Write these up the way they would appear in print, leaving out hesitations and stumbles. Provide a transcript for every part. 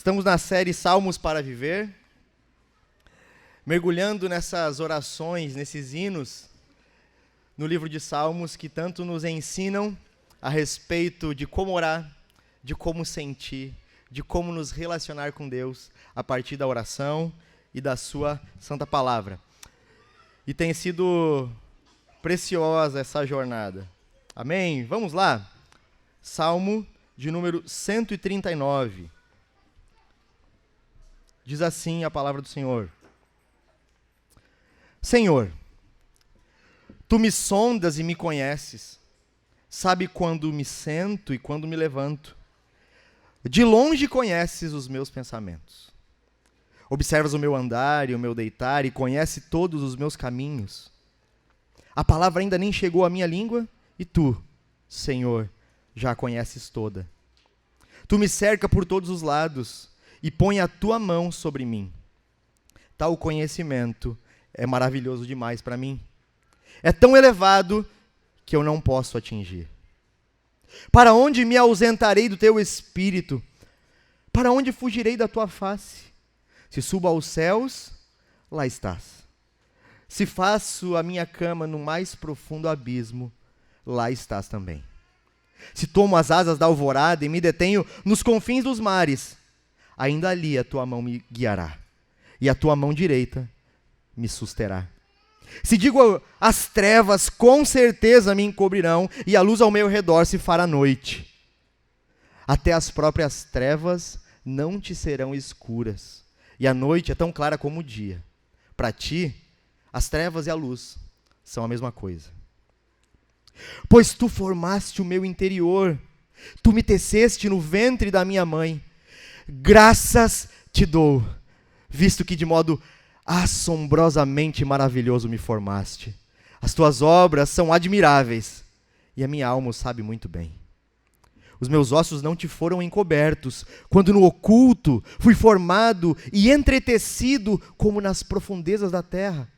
Estamos na série Salmos para Viver, mergulhando nessas orações, nesses hinos, no livro de Salmos que tanto nos ensinam a respeito de como orar, de como sentir, de como nos relacionar com Deus a partir da oração e da sua santa palavra. E tem sido preciosa essa jornada. Amém? Vamos lá? Salmo de número 139. Diz assim a palavra do Senhor. Senhor, Tu me sondas e me conheces. Sabe quando me sento e quando me levanto. De longe conheces os meus pensamentos. Observas o meu andar e o meu deitar e conhece todos os meus caminhos. A palavra ainda nem chegou à minha língua e Tu, Senhor, já a conheces toda. Tu me cerca por todos os lados e põe a Tua mão sobre mim. Tal conhecimento é maravilhoso demais para mim. É tão elevado que eu não posso atingir. Para onde me ausentarei do Teu Espírito? Para onde fugirei da Tua face? Se subo aos céus, lá estás. Se faço a minha cama no mais profundo abismo, lá estás também. Se tomo as asas da alvorada e me detenho nos confins dos mares, ainda ali a Tua mão me guiará, e a Tua mão direita me susterá. Se digo as trevas, com certeza me encobrirão, e a luz ao meu redor se fará noite. Até as próprias trevas não te serão escuras, e a noite é tão clara como o dia. Para ti, as trevas e a luz são a mesma coisa. Pois Tu formaste o meu interior, Tu me teceste no ventre da minha mãe. Graças Te dou, visto que de modo assombrosamente maravilhoso me formaste. As Tuas obras são admiráveis, e a minha alma o sabe muito bem. Os meus ossos não Te foram encobertos, quando no oculto fui formado e entretecido como nas profundezas da terra.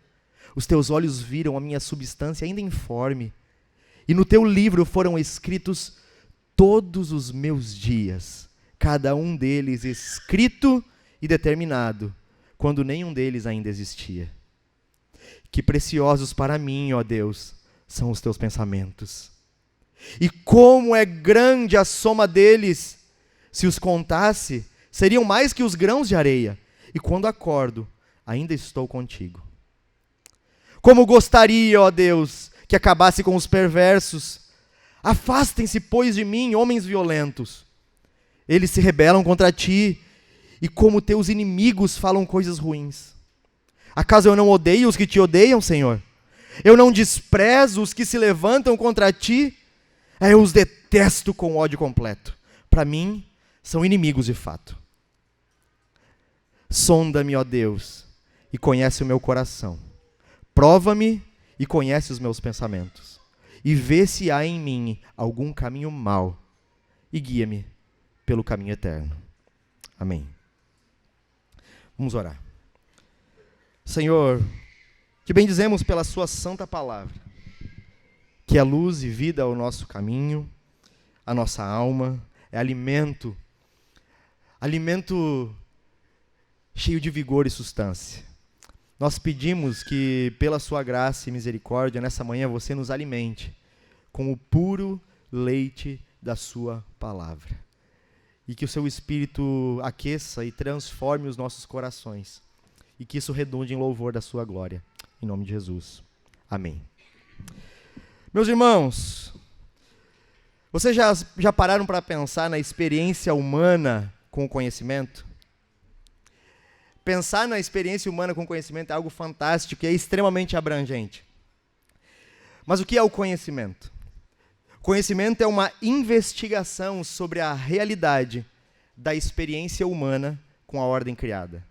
Os Teus olhos viram a minha substância ainda informe, e no Teu livro foram escritos todos os meus dias, cada um deles escrito e determinado, quando nenhum deles ainda existia. Que preciosos para mim, ó Deus, são os Teus pensamentos. E como é grande a soma deles! Se os contasse, seriam mais que os grãos de areia. E quando acordo, ainda estou contigo. Como gostaria, ó Deus, que acabasse com os perversos. Afastem-se, pois, de mim, homens violentos. Eles se rebelam contra Ti, e como Teus inimigos falam coisas ruins. Acaso eu não odeio os que Te odeiam, Senhor? Eu não desprezo os que se levantam contra Ti? Eu os detesto com ódio completo. Para mim, são inimigos de fato. Sonda-me, ó Deus, e conhece o meu coração. Prova-me e conhece os meus pensamentos. E vê se há em mim algum caminho mau, e guia-me pelo caminho eterno. Amém. Vamos orar. Senhor, que bendizemos pela Sua santa palavra, que é luz e vida ao nosso caminho, a nossa alma, é alimento cheio de vigor e substância. Nós pedimos que, pela Sua graça e misericórdia, nessa manhã você nos alimente com o puro leite da Sua palavra. E que o Seu Espírito aqueça e transforme os nossos corações. E que isso redunde em louvor da Sua glória. Em nome de Jesus. Amém. Meus irmãos, vocês já pararam para pensar na experiência humana com o conhecimento? Pensar na experiência humana com o conhecimento é algo fantástico e é extremamente abrangente. Mas o que é o conhecimento? Conhecimento é uma investigação sobre a realidade da experiência humana com a ordem criada.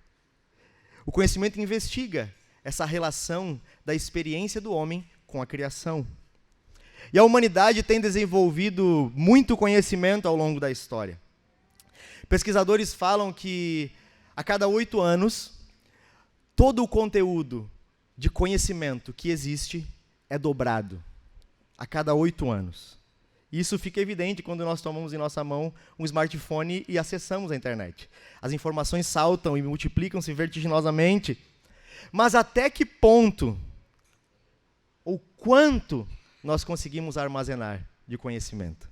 O conhecimento investiga essa relação da experiência do homem com a criação. E a humanidade tem desenvolvido muito conhecimento ao longo da história. Pesquisadores falam que a cada 8 anos, todo o conteúdo de conhecimento que existe é dobrado. A cada 8 anos. Isso fica evidente quando nós tomamos em nossa mão um smartphone e acessamos a internet. As informações saltam e multiplicam-se vertiginosamente. Mas até que ponto, ou quanto, nós conseguimos armazenar de conhecimento?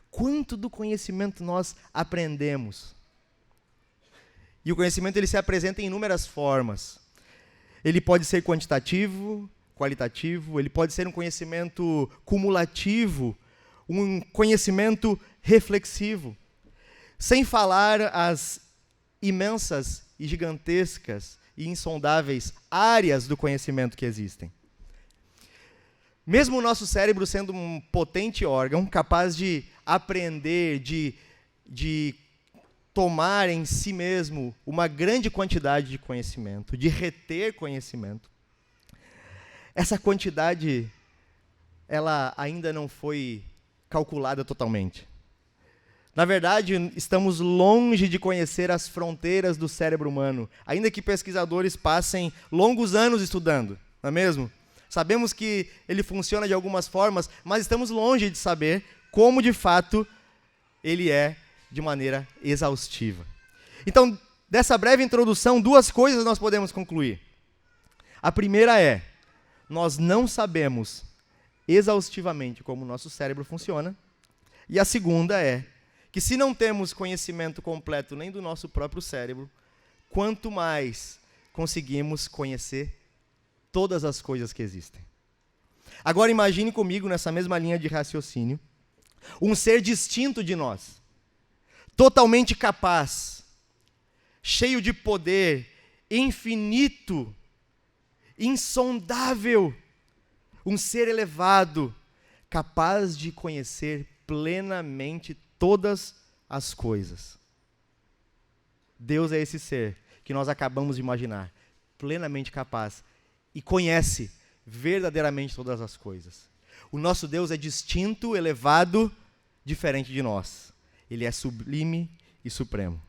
Quanto do conhecimento nós aprendemos? E o conhecimento ele se apresenta em inúmeras formas. Ele pode ser quantitativo, qualitativo, ele pode ser um conhecimento cumulativo, um conhecimento reflexivo. Sem falar as imensas e gigantescas e insondáveis áreas do conhecimento que existem. Mesmo o nosso cérebro sendo um potente órgão, capaz de aprender, de tomar em si mesmo uma grande quantidade de conhecimento, de reter conhecimento, essa quantidade, ela ainda não foi calculada totalmente. Na verdade, estamos longe de conhecer as fronteiras do cérebro humano, ainda que pesquisadores passem longos anos estudando, não é mesmo? Sabemos que ele funciona de algumas formas, mas estamos longe de saber como, de fato, ele é de maneira exaustiva. Então, dessa breve introdução, duas coisas nós podemos concluir. A primeira é, nós não sabemos exaustivamente como o nosso cérebro funciona. E a segunda é que se não temos conhecimento completo nem do nosso próprio cérebro, quanto mais conseguimos conhecer todas as coisas que existem. Agora imagine comigo, nessa mesma linha de raciocínio, um ser distinto de nós, totalmente capaz, cheio de poder, infinito, insondável, um ser elevado, capaz de conhecer plenamente todas as coisas. Deus é esse ser que nós acabamos de imaginar, plenamente capaz, e conhece verdadeiramente todas as coisas. O nosso Deus é distinto, elevado, diferente de nós. Ele é sublime e supremo.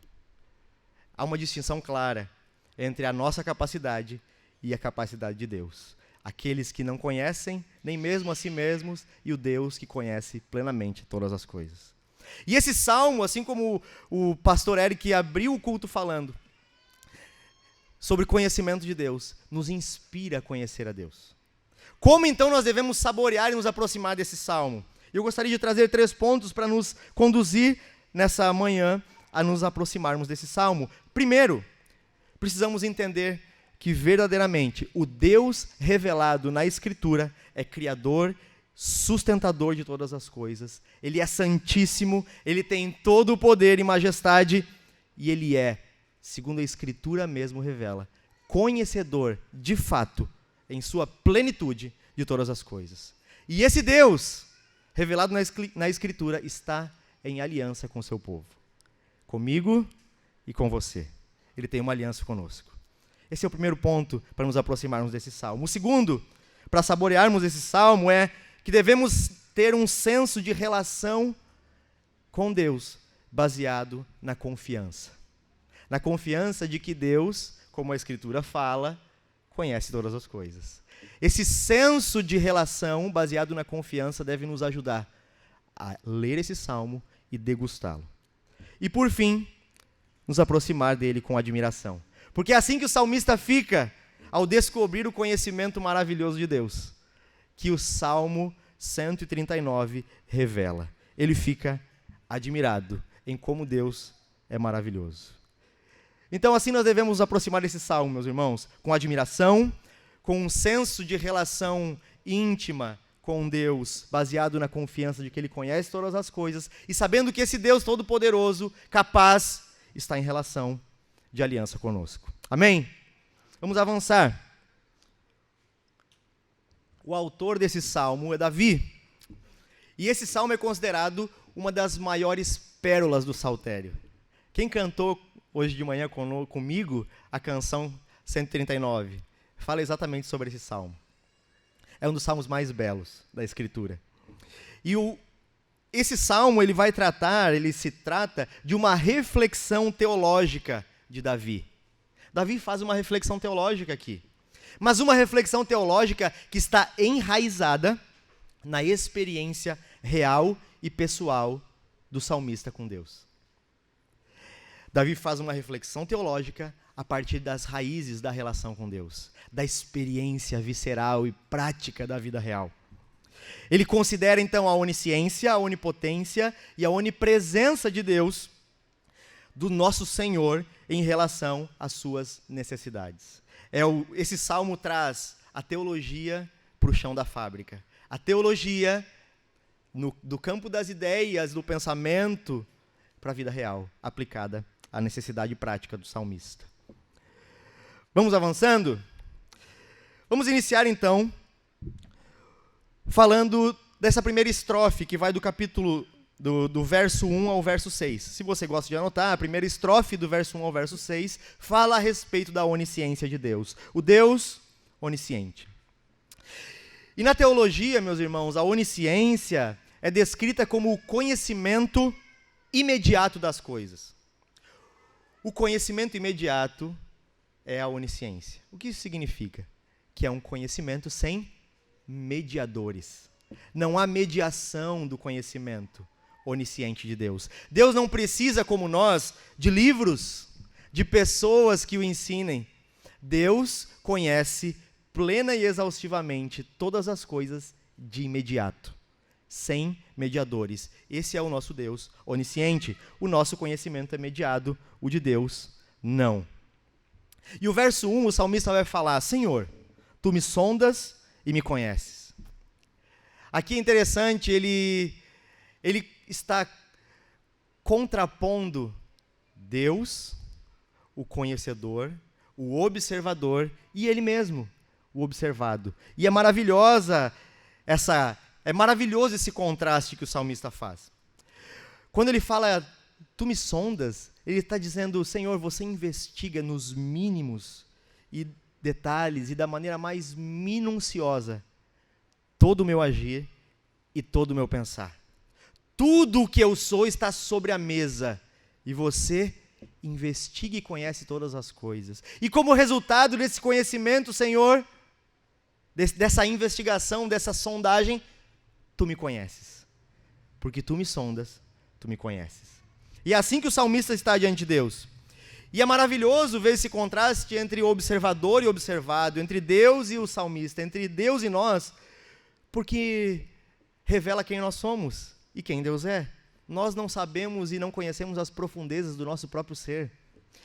Há uma distinção clara entre a nossa capacidade e a capacidade de Deus. Aqueles que não conhecem nem mesmo a si mesmos e o Deus que conhece plenamente todas as coisas. E esse salmo, assim como o pastor Eric abriu o culto falando sobre conhecimento de Deus, nos inspira a conhecer a Deus. Como então nós devemos saborear e nos aproximar desse salmo? Eu gostaria de trazer 3 pontos para nos conduzir nessa manhã a nos aproximarmos desse salmo. Primeiro, precisamos entender que verdadeiramente o Deus revelado na Escritura é Criador, sustentador de todas as coisas. Ele é santíssimo, ele tem todo o poder e majestade, e ele é, segundo a Escritura mesmo revela, conhecedor, de fato, em sua plenitude de todas as coisas. E esse Deus, revelado na Escritura, está em aliança com o seu povo. Comigo e com você. Ele tem uma aliança conosco. Esse é o primeiro ponto para nos aproximarmos desse salmo. O segundo, para saborearmos esse salmo, é que devemos ter um senso de relação com Deus, baseado na confiança. Na confiança de que Deus, como a Escritura fala, conhece todas as coisas. Esse senso de relação baseado na confiança deve nos ajudar a ler esse salmo e degustá-lo. E por fim, nos aproximar dele com admiração. Porque é assim que o salmista fica ao descobrir o conhecimento maravilhoso de Deus, que o Salmo 139 revela. Ele fica admirado em como Deus é maravilhoso. Então, assim nós devemos nos aproximar desse salmo, meus irmãos, com admiração, com um senso de relação íntima com Deus, baseado na confiança de que Ele conhece todas as coisas, e sabendo que esse Deus todo-poderoso, capaz, está em relação de aliança conosco. Amém? Vamos avançar. O autor desse salmo é Davi. E esse salmo é considerado uma das maiores pérolas do saltério. Quem cantou hoje de manhã comigo a canção 139 fala exatamente sobre esse salmo. É um dos salmos mais belos da Escritura. E esse salmo ele se trata de uma reflexão teológica de Davi. Davi faz uma reflexão teológica aqui. Mas uma reflexão teológica que está enraizada na experiência real e pessoal do salmista com Deus. Davi faz uma reflexão teológica a partir das raízes da relação com Deus, da experiência visceral e prática da vida real. Ele considera então a onisciência, a onipotência e a onipresença de Deus, do nosso Senhor, em relação às suas necessidades. Esse salmo traz a teologia para o chão da fábrica. A teologia do campo das ideias, do pensamento, para a vida real, aplicada à necessidade prática do salmista. Vamos avançando? Vamos iniciar então falando dessa primeira estrofe, que vai do capítulo, do verso 1 ao verso 6. Se você gosta de anotar, a primeira estrofe do verso 1 ao verso 6 fala a respeito da onisciência de Deus. O Deus onisciente. E na teologia, meus irmãos, a onisciência é descrita como o conhecimento imediato das coisas. O conhecimento imediato é a onisciência. O que isso significa? Que é um conhecimento sem mediadores. Não há mediação do conhecimento onisciente de Deus. Deus não precisa, como nós, de livros, de pessoas que o ensinem. Deus conhece plena e exaustivamente todas as coisas de imediato, sem mediadores. Esse é o nosso Deus onisciente. O nosso conhecimento é mediado, o de Deus não. E o verso 1, o salmista vai falar: Senhor, tu me sondas e me conheces. Aqui é interessante, ele está contrapondo Deus, o conhecedor, o observador, e ele mesmo, o observado. E é maravilhoso esse contraste que o salmista faz. Quando ele fala, tu me sondas, ele está dizendo, Senhor, você investiga nos mínimos e detalhes e da maneira mais minuciosa todo o meu agir e todo o meu pensar. Tudo o que eu sou está sobre a mesa e você investiga e conhece todas as coisas. E como resultado desse conhecimento, Senhor, dessa investigação, dessa sondagem, tu me conheces. Porque tu me sondas, tu me conheces. E é assim que o salmista está diante de Deus. E é maravilhoso ver esse contraste entre o observador e o observado, entre Deus e o salmista, entre Deus e nós, porque revela quem nós somos e quem Deus é. Nós não sabemos e não conhecemos as profundezas do nosso próprio ser,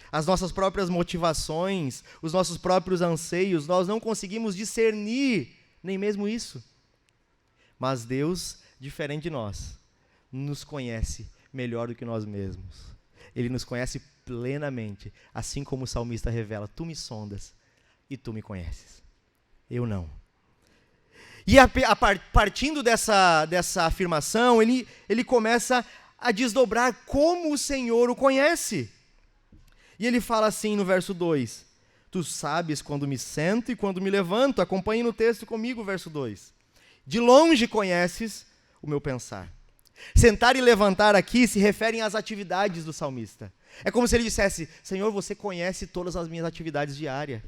as nossas próprias motivações, os nossos próprios anseios, nós não conseguimos discernir nem mesmo isso. Mas Deus, diferente de nós, nos conhece melhor do que nós mesmos. Ele nos conhece plenamente, assim como o salmista revela, tu me sondas e tu me conheces. Eu não. E partindo dessa afirmação, ele começa a desdobrar como o Senhor o conhece. E ele fala assim no verso 2, tu sabes quando me sento e quando me levanto. Acompanhe no texto comigo o verso 2. De longe conheces o meu pensar. Sentar e levantar aqui se referem às atividades do salmista. É como se ele dissesse, Senhor, você conhece todas as minhas atividades diárias.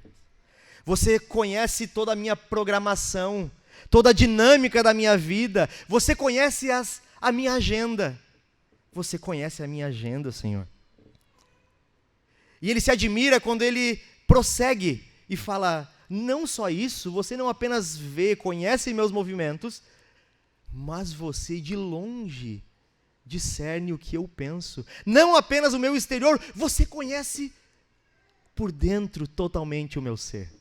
Você conhece toda a minha programação, toda a dinâmica da minha vida. Você conhece a minha agenda. Você conhece a minha agenda, Senhor. E ele se admira quando ele prossegue e fala, não só isso, você não apenas vê, conhece meus movimentos, mas você de longe discerne o que eu penso. Não apenas o meu exterior, você conhece por dentro totalmente o meu ser.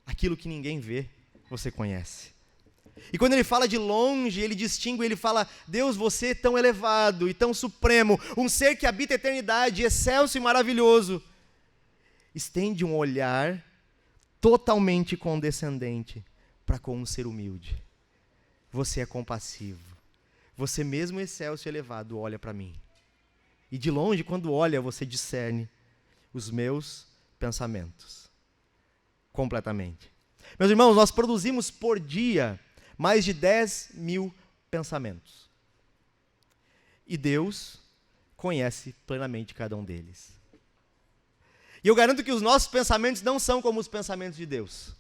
Aquilo que ninguém vê, você conhece. E quando ele fala de longe, ele distingue, ele fala, Deus, você é tão elevado e tão supremo, um ser que habita a eternidade, excelso e maravilhoso, estende um olhar totalmente condescendente para com um ser humilde. Você é compassivo. Você mesmo excelso e elevado olha para mim. E de longe, quando olha, você discerne os meus pensamentos. Completamente. Meus irmãos, nós produzimos por dia mais de 10 mil pensamentos. E Deus conhece plenamente cada um deles. E eu garanto que os nossos pensamentos não são como os pensamentos de Deus.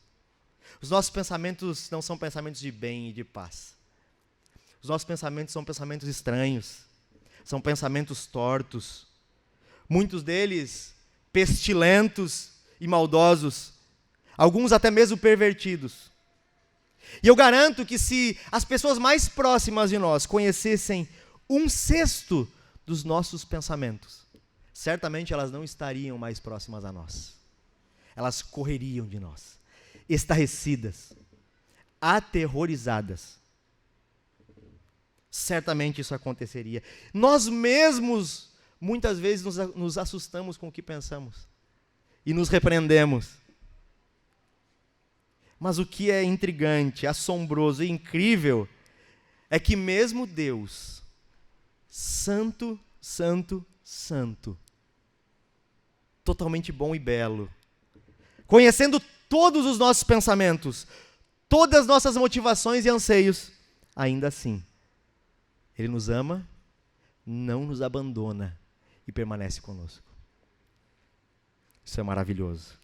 Os nossos pensamentos não são pensamentos de bem e de paz. Os nossos pensamentos são pensamentos estranhos, são pensamentos tortos, muitos deles pestilentos e maldosos, alguns até mesmo pervertidos. E eu garanto que se as pessoas mais próximas de nós conhecessem 1/6 dos nossos pensamentos, certamente elas não estariam mais próximas a nós. Elas correriam de nós, estarrecidas, aterrorizadas. Certamente isso aconteceria. Nós mesmos, muitas vezes, nos assustamos com o que pensamos e nos repreendemos. Mas o que é intrigante, assombroso e incrível é que mesmo Deus, santo, santo, santo, totalmente bom e belo, conhecendo todos os nossos pensamentos, todas as nossas motivações e anseios, ainda assim, Ele nos ama, não nos abandona e permanece conosco. Isso é maravilhoso.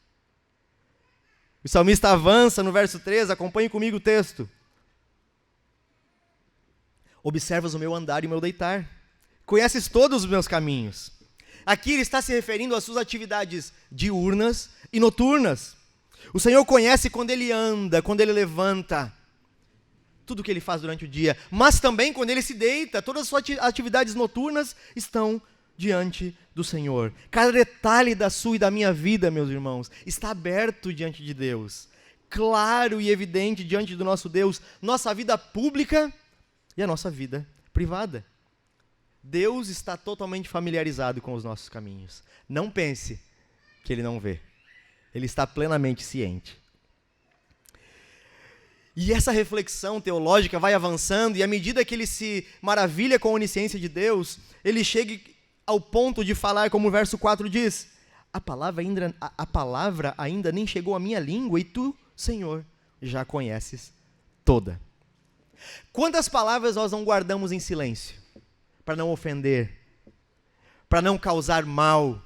O salmista avança no verso 13, acompanhe comigo o texto. Observas o meu andar e o meu deitar, conheces todos os meus caminhos. Aqui ele está se referindo às suas atividades diurnas e noturnas. O Senhor conhece quando ele anda, quando ele levanta, tudo o que ele faz durante o dia, mas também quando ele se deita, todas as suas atividades noturnas estão diante do Senhor. Cada detalhe da sua e da minha vida, meus irmãos, está aberto diante de Deus, claro e evidente diante do nosso Deus, nossa vida pública e a nossa vida privada. Deus está totalmente familiarizado com os nossos caminhos. Não pense que Ele não vê. Ele está plenamente ciente. E essa reflexão teológica vai avançando, e à medida que ele se maravilha com a onisciência de Deus, ele chega ao ponto de falar, como o verso 4 diz, a palavra ainda nem chegou à minha língua, e tu, Senhor, já conheces toda. Quantas palavras nós não guardamos em silêncio, para não ofender, para não causar mal,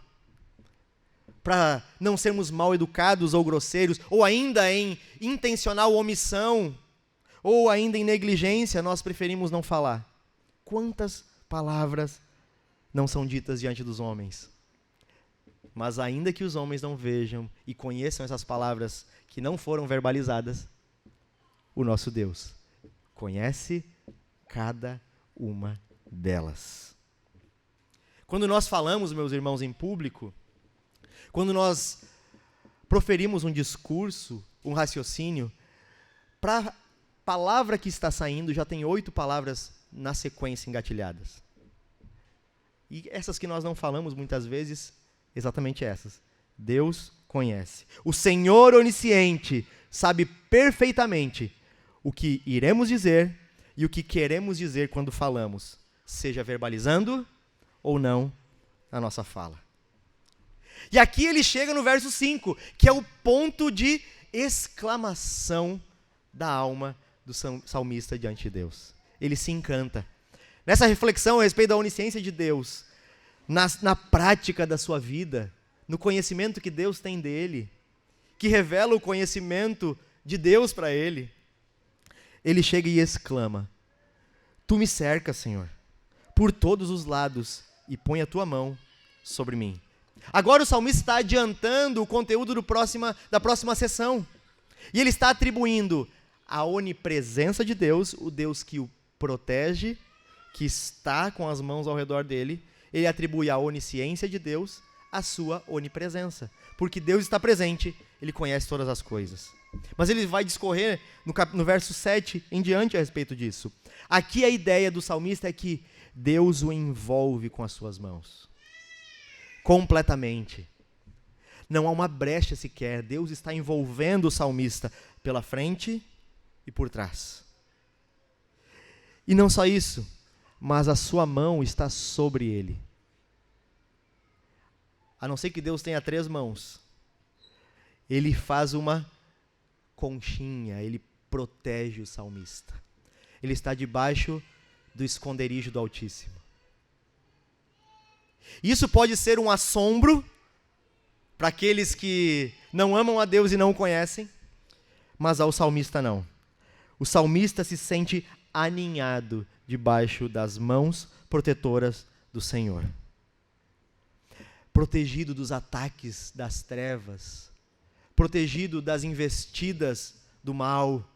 para não sermos mal educados ou grosseiros, ou ainda em intencional omissão, ou ainda em negligência, nós preferimos não falar. Quantas palavras não são ditas diante dos homens? Mas ainda que os homens não vejam e conheçam essas palavras que não foram verbalizadas, o nosso Deus conhece cada uma delas. Quando nós falamos, meus irmãos, em público, quando nós proferimos um discurso, um raciocínio, para a palavra que está saindo, já tem 8 palavras na sequência engatilhadas. E essas que nós não falamos muitas vezes, exatamente essas. Deus conhece. O Senhor onisciente sabe perfeitamente o que iremos dizer e o que queremos dizer quando falamos, seja verbalizando ou não a nossa fala. E aqui ele chega no verso 5, que é o ponto de exclamação da alma do salmista diante de Deus. Ele se encanta. Nessa reflexão a respeito da onisciência de Deus, na prática da sua vida, no conhecimento que Deus tem dele, que revela o conhecimento de Deus para ele, ele chega e exclama, tu me cercas, Senhor, por todos os lados e põe a tua mão sobre mim. Agora o salmista está adiantando o conteúdo da próxima sessão. E ele está atribuindo a onipresença de Deus, o Deus que o protege, que está com as mãos ao redor dele. Ele atribui a onisciência de Deus à sua onipresença. Porque Deus está presente, ele conhece todas as coisas. Mas ele vai discorrer no verso 7 em diante a respeito disso. Aqui a ideia do salmista é que Deus o envolve com as suas mãos. Completamente. Não há uma brecha sequer. Deus está envolvendo o salmista pela frente e por trás. E não só isso, mas a sua mão está sobre ele. A não ser que Deus tenha 3 mãos, ele faz uma conchinha, ele protege o salmista. Ele está debaixo do esconderijo do Altíssimo. Isso pode ser um assombro para aqueles que não amam a Deus e não o conhecem, mas ao salmista não. O salmista se sente aninhado debaixo das mãos protetoras do Senhor. Protegido dos ataques das trevas, protegido das investidas do mal.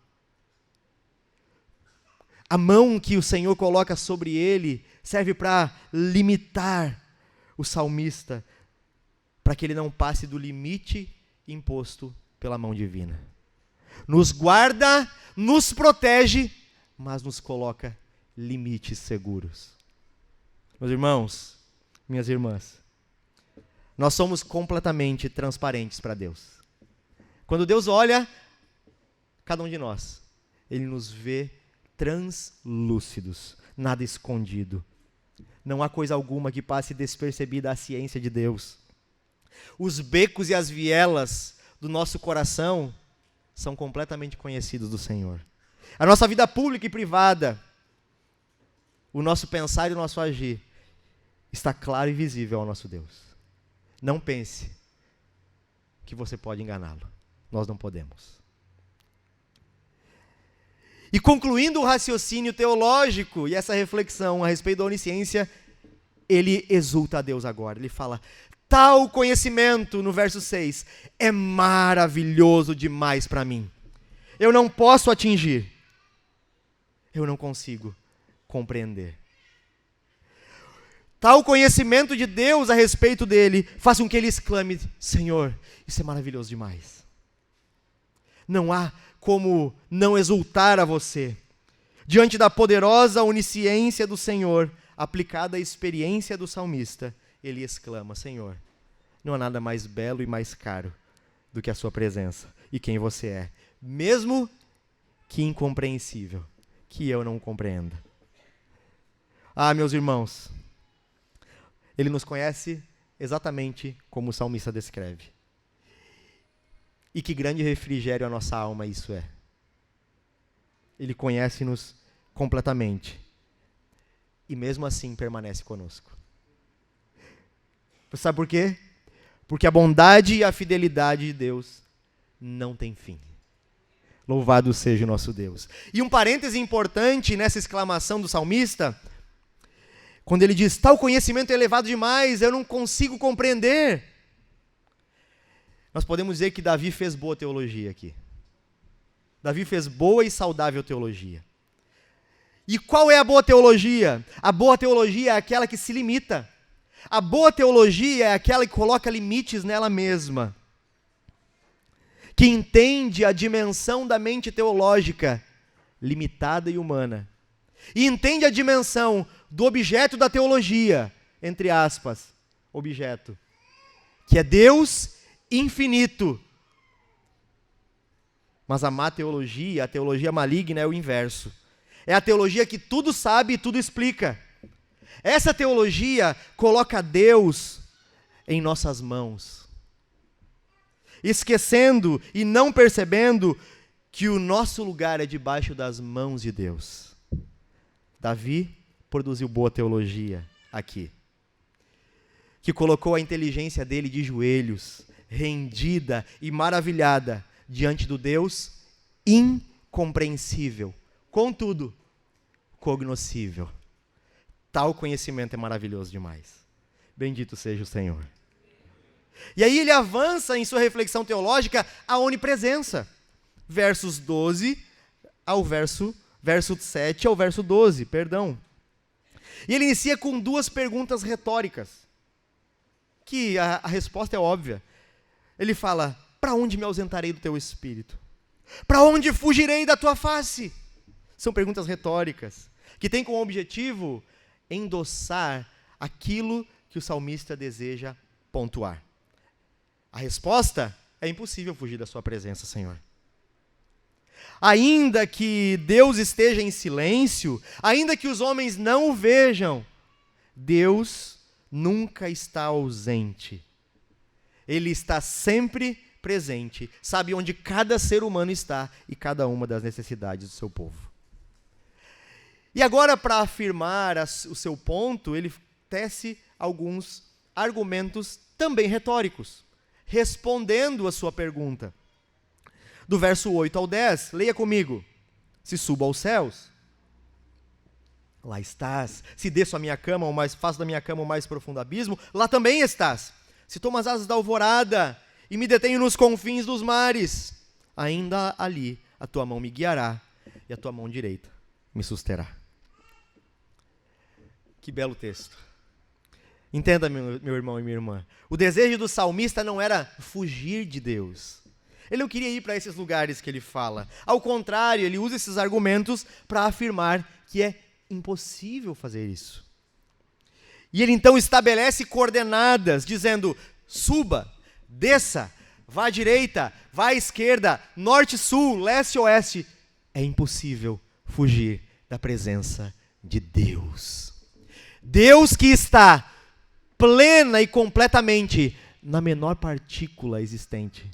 A mão que o Senhor coloca sobre ele serve para limitar o salmista, para que ele não passe do limite imposto pela mão divina. Nos guarda, nos protege, mas nos coloca limites seguros. Meus irmãos, minhas irmãs, nós somos completamente transparentes para Deus. Quando Deus olha cada um de nós, Ele nos vê translúcidos, nada escondido. Não há coisa alguma que passe despercebida à ciência de Deus. Os becos e as vielas do nosso coração são completamente conhecidos do Senhor. A nossa vida pública e privada, o nosso pensar e o nosso agir, está claro e visível ao nosso Deus. Não pense que você pode enganá-lo. Nós não podemos. E concluindo o raciocínio teológico e essa reflexão a respeito da onisciência, ele exulta a Deus agora. Ele fala: tal conhecimento, no verso 6, é maravilhoso demais para mim. Eu não posso atingir. Eu não consigo compreender. Tal conhecimento de Deus a respeito dele faz com que ele exclame: Senhor, isso é maravilhoso demais. Não há como não exultar a você. Diante da poderosa onisciência do Senhor, aplicada à experiência do salmista, ele exclama: Senhor, não há nada mais belo e mais caro do que a sua presença e quem você é, mesmo que incompreensível, que eu não compreenda. Ah, meus irmãos, ele nos conhece exatamente como o salmista descreve. E que grande refrigério a nossa alma isso é. Ele conhece-nos completamente. E mesmo assim permanece conosco. Você sabe por quê? Porque a bondade e a fidelidade de Deus não tem fim. Louvado seja o nosso Deus. E um parêntese importante nessa exclamação do salmista, quando ele diz: tal conhecimento é elevado demais, eu não consigo compreender. Nós podemos dizer que Davi fez boa teologia aqui. Davi fez boa e saudável teologia. E qual é a boa teologia? A boa teologia é aquela que se limita. A boa teologia é aquela que coloca limites nela mesma. Que entende a dimensão da mente teológica, limitada e humana. E entende a dimensão do objeto da teologia, entre aspas, objeto, que é Deus infinito. Mas a má teologia, a teologia maligna, é o inverso. É a teologia que tudo sabe e tudo explica. Essa teologia coloca Deus em nossas mãos, esquecendo e não percebendo que o nosso lugar é debaixo das mãos de Deus. Davi produziu boa teologia aqui, que colocou a inteligência dele de joelhos, rendida e maravilhada diante do Deus incompreensível, contudo, cognoscível. Tal conhecimento é maravilhoso demais. Bendito seja o Senhor. E aí ele avança em sua reflexão teológica a onipresença. Versos 12 ao verso 7 ao verso 12, perdão. E ele inicia com duas perguntas retóricas, que a resposta é óbvia. Ele fala: para onde me ausentarei do teu espírito? Para onde fugirei da tua face? São perguntas retóricas, que têm como objetivo endossar aquilo que o salmista deseja pontuar. A resposta é: impossível fugir da sua presença, Senhor. Ainda que Deus esteja em silêncio, ainda que os homens não o vejam, Deus nunca está ausente. Ele está sempre presente, sabe onde cada ser humano está e cada uma das necessidades do seu povo. E agora, para afirmar o seu ponto, ele tece alguns argumentos também retóricos, respondendo a sua pergunta. Do verso 8 ao 10, leia comigo. Se subo aos céus. lá estás. Se desço a minha cama, ou mais faço da minha cama o mais profundo abismo, lá também estás. Se tomo as asas da alvorada e me detenho nos confins dos mares, ainda ali a tua mão me guiará e a tua mão direita me susterá. Que belo texto. Entenda, meu irmão e minha irmã. O desejo do salmista não era fugir de Deus. Ele não queria ir para esses lugares que ele fala. Ao contrário, ele usa esses argumentos para afirmar que é impossível fazer isso. E ele então estabelece coordenadas, dizendo: suba, desça, vá à direita, vá à esquerda, norte, sul, leste, oeste. É impossível fugir da presença de Deus. Deus que está plena e completamente na menor partícula existente.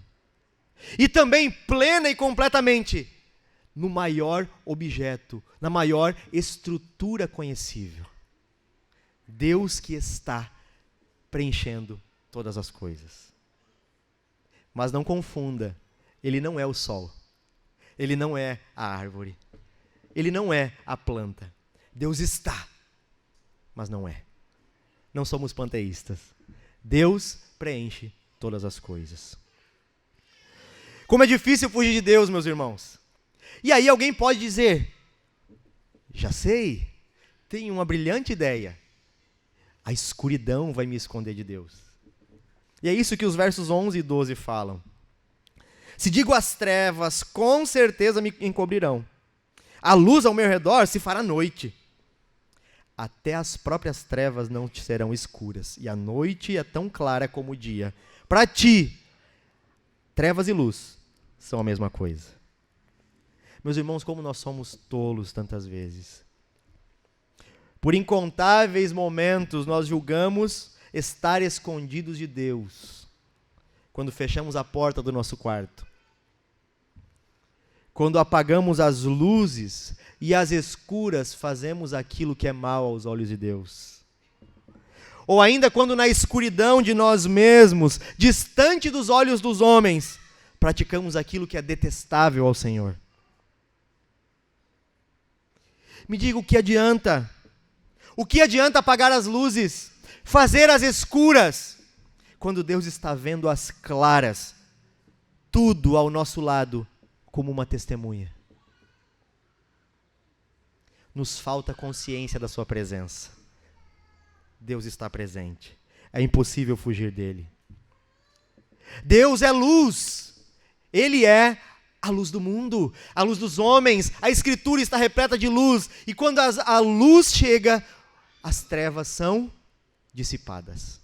E também plena e completamente no maior objeto, na maior estrutura conhecível. Deus que está preenchendo todas as coisas. Mas não confunda, Ele não é o sol, Ele não é a árvore, Ele não é a planta. Deus está, mas não é. Não somos panteístas. Deus preenche todas as coisas. Como é difícil fugir de Deus, meus irmãos. E aí alguém pode dizer: já sei, tenho uma brilhante ideia. A escuridão vai me esconder de Deus. E é isso que os versos 11 e 12 falam. Se digo as trevas, com certeza me encobrirão. A luz ao meu redor se fará noite. Até as próprias trevas não te serão escuras. E a noite é tão clara como o dia. Para ti, trevas e luz são a mesma coisa. Meus irmãos, como nós somos tolos tantas vezes. Por incontáveis momentos nós julgamos estar escondidos de Deus. Quando fechamos a porta do nosso quarto. Quando apagamos as luzes e às escuras fazemos aquilo que é mal aos olhos de Deus. Ou ainda quando na escuridão de nós mesmos, distante dos olhos dos homens, praticamos aquilo que é detestável ao Senhor. Me diga, o que adianta? O que adianta apagar as luzes, fazer as escuras, quando Deus está vendo as claras, tudo ao nosso lado, como uma testemunha? Nos falta consciência da sua presença. Deus está presente. É impossível fugir dele. Deus é luz. Ele é a luz do mundo, a luz dos homens. A Escritura está repleta de luz. E quando a luz chega, as trevas são dissipadas.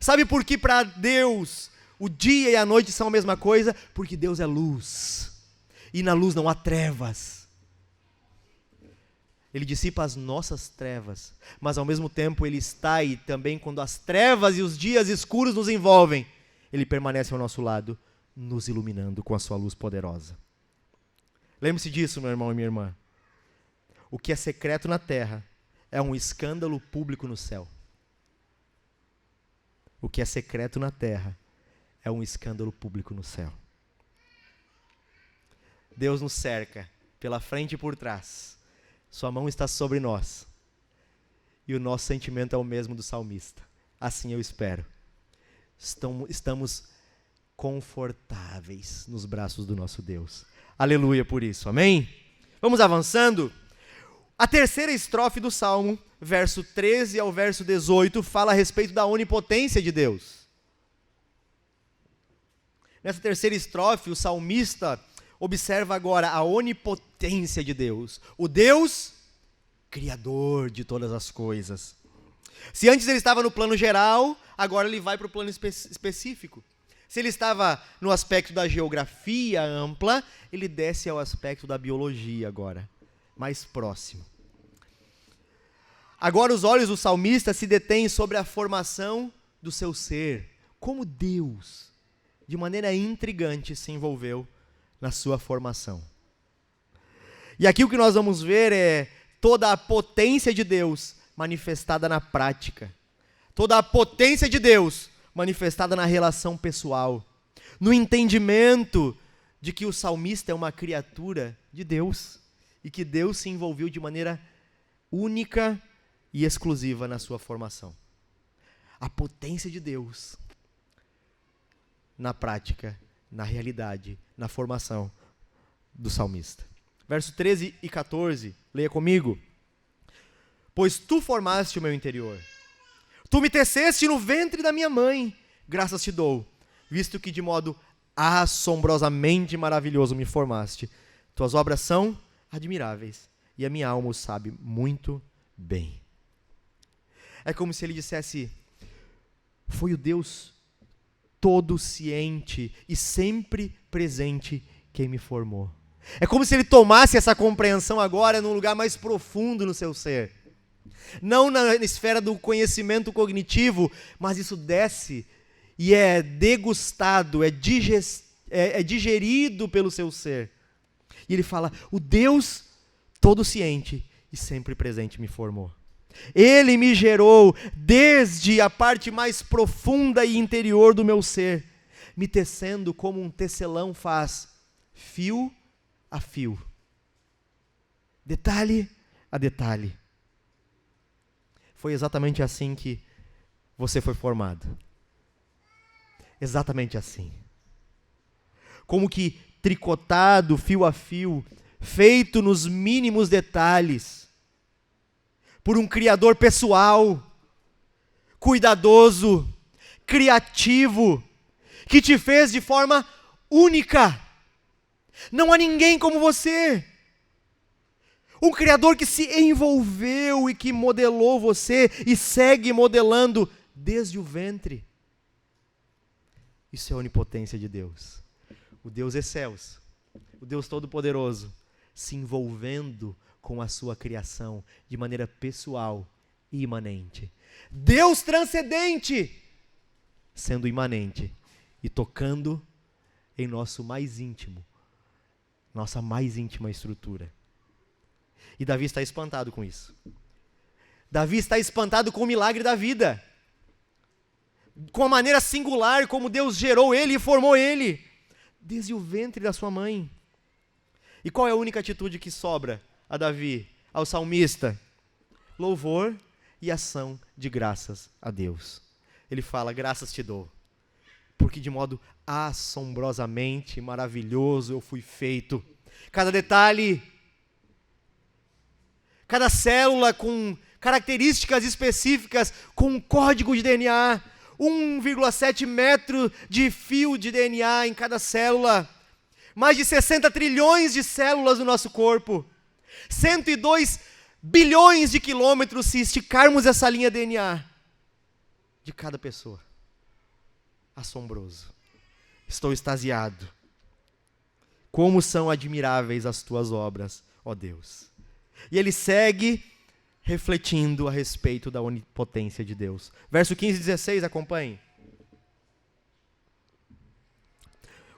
Sabe por que para Deus o dia e a noite são a mesma coisa? Porque Deus é luz. E na luz não há trevas. Ele dissipa as nossas trevas, mas ao mesmo tempo Ele está aí também quando as trevas e os dias escuros nos envolvem. Ele permanece ao nosso lado, nos iluminando com a sua luz poderosa. Lembre-se disso, meu irmão e minha irmã. O que é secreto na terra é um escândalo público no céu. O que é secreto na terra é um escândalo público no céu. Deus nos cerca pela frente e por trás. Sua mão está sobre nós. E o nosso sentimento é o mesmo do salmista. Assim eu espero. Estamos confortáveis nos braços do nosso Deus. Aleluia por isso, amém? Vamos avançando. A terceira estrofe do Salmo, verso 13 ao verso 18, fala a respeito da onipotência de Deus. Nessa terceira estrofe, o salmista observa agora a onipotência de Deus. O Deus criador de todas as coisas. Se antes ele estava no plano geral, agora ele vai para o plano específico. Se ele estava no aspecto da geografia ampla, ele desce ao aspecto da biologia agora, mais próximo. Agora os olhos do salmista se detêm sobre a formação do seu ser, como Deus, de maneira intrigante, se envolveu na sua formação. E aqui o que nós vamos ver é toda a potência de Deus manifestada na prática. Toda a potência de Deus manifestada na relação pessoal. No entendimento de que o salmista é uma criatura de Deus. E que Deus se envolveu de maneira única e exclusiva na sua formação. A potência de Deus na prática, na realidade, na formação do salmista. Verso 13 e 14, leia comigo. Pois tu formaste o meu interior, tu me teceste no ventre da minha mãe, graças te dou, visto que de modo assombrosamente maravilhoso me formaste. Tuas obras são admiráveis, e a minha alma o sabe muito bem. É como se ele dissesse, foi o Deus todo ciente e sempre presente quem me formou. É como se ele tomasse essa compreensão agora num lugar mais profundo no seu ser. Não na esfera do conhecimento cognitivo, mas isso desce e é degustado, é digerido pelo seu ser. E ele fala, o Deus todo ciente e sempre presente me formou. Ele me gerou desde a parte mais profunda e interior do meu ser, me tecendo como um tecelão faz, fio a fio, detalhe a detalhe. Foi exatamente assim que você foi formado. Exatamente assim. Como que tricotado fio a fio, feito nos mínimos detalhes, por um Criador pessoal, cuidadoso, criativo, que te fez de forma única. Não há ninguém como você. Um Criador que se envolveu e que modelou você e segue modelando desde o ventre. Isso é a onipotência de Deus. O Deus excelso, o Deus todo-poderoso, se envolvendo com a sua criação de maneira pessoal e imanente. Deus transcendente, sendo imanente e tocando em nosso mais íntimo, nossa mais íntima estrutura. E Davi está espantado com isso. Davi está espantado com o milagre da vida, com a maneira singular como Deus gerou ele e formou ele, desde o ventre da sua mãe. E qual é a única atitude que sobra a Davi, ao salmista? Louvor e ação de graças a Deus. Ele fala, graças te dou, porque de modo assombrosamente maravilhoso eu fui feito. Cada detalhe, cada célula com características específicas, com um código de DNA, 1,7 metro de fio de DNA em cada célula, mais de 60 trilhões de células no nosso corpo, 102 bilhões de quilômetros se esticarmos essa linha DNA de cada pessoa. Assombroso. Estou extasiado. Como são admiráveis as tuas obras, ó Deus. E ele segue refletindo a respeito da onipotência de Deus. Verso 15 e 16, acompanhe.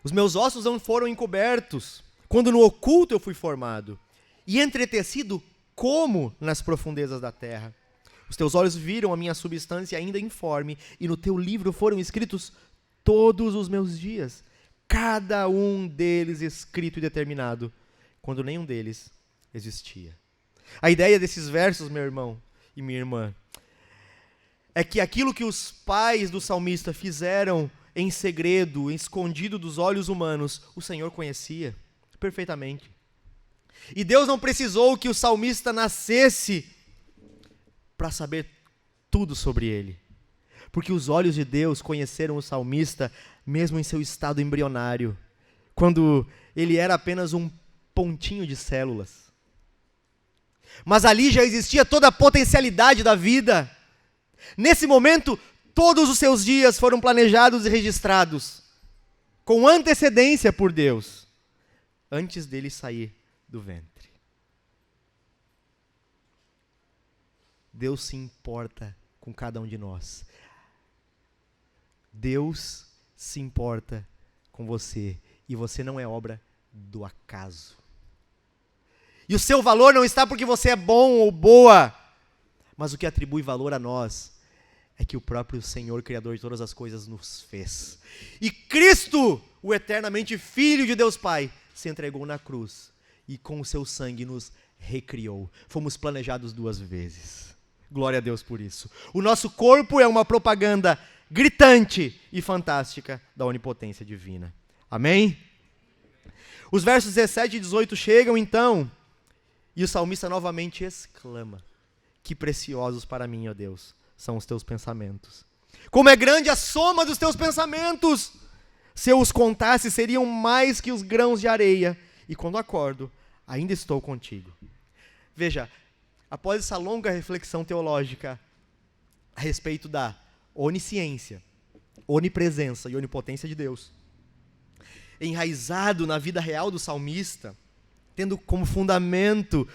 Os meus ossos não foram encobertos, quando no oculto eu fui formado, e entretecido como nas profundezas da terra. Os teus olhos viram a minha substância ainda informe, e no teu livro foram escritos todos os meus dias, cada um deles escrito e determinado, quando nenhum deles existia. A ideia desses versos, meu irmão e minha irmã, é que aquilo que os pais do salmista fizeram em segredo, escondido dos olhos humanos, o Senhor conhecia perfeitamente. E Deus não precisou que o salmista nascesse para saber tudo sobre ele. Porque os olhos de Deus conheceram o salmista mesmo em seu estado embrionário, quando ele era apenas um pontinho de células. Mas ali já existia toda a potencialidade da vida. Nesse momento, todos os seus dias foram planejados e registrados, com antecedência por Deus, antes dele sair do ventre. Deus se importa com cada um de nós. Deus se importa com você, e você não é obra do acaso. E o seu valor não está porque você é bom ou boa, mas o que atribui valor a nós é que o próprio Senhor, Criador de todas as coisas, nos fez. E Cristo, o eternamente Filho de Deus Pai, se entregou na cruz e com o seu sangue nos recriou. Fomos planejados 2 vezes. Glória a Deus por isso. O nosso corpo é uma propaganda gritante e fantástica da onipotência divina. Amém? Os versos 17 e 18 chegam então, e o salmista novamente exclama: que preciosos para mim, ó Deus, são os teus pensamentos. Como é grande a soma dos teus pensamentos! Se eu os contasse, seriam mais que os grãos de areia. E quando acordo, ainda estou contigo. Veja, após essa longa reflexão teológica a respeito da onisciência, onipresença e onipotência de Deus, enraizado na vida real do salmista, tendo como fundamento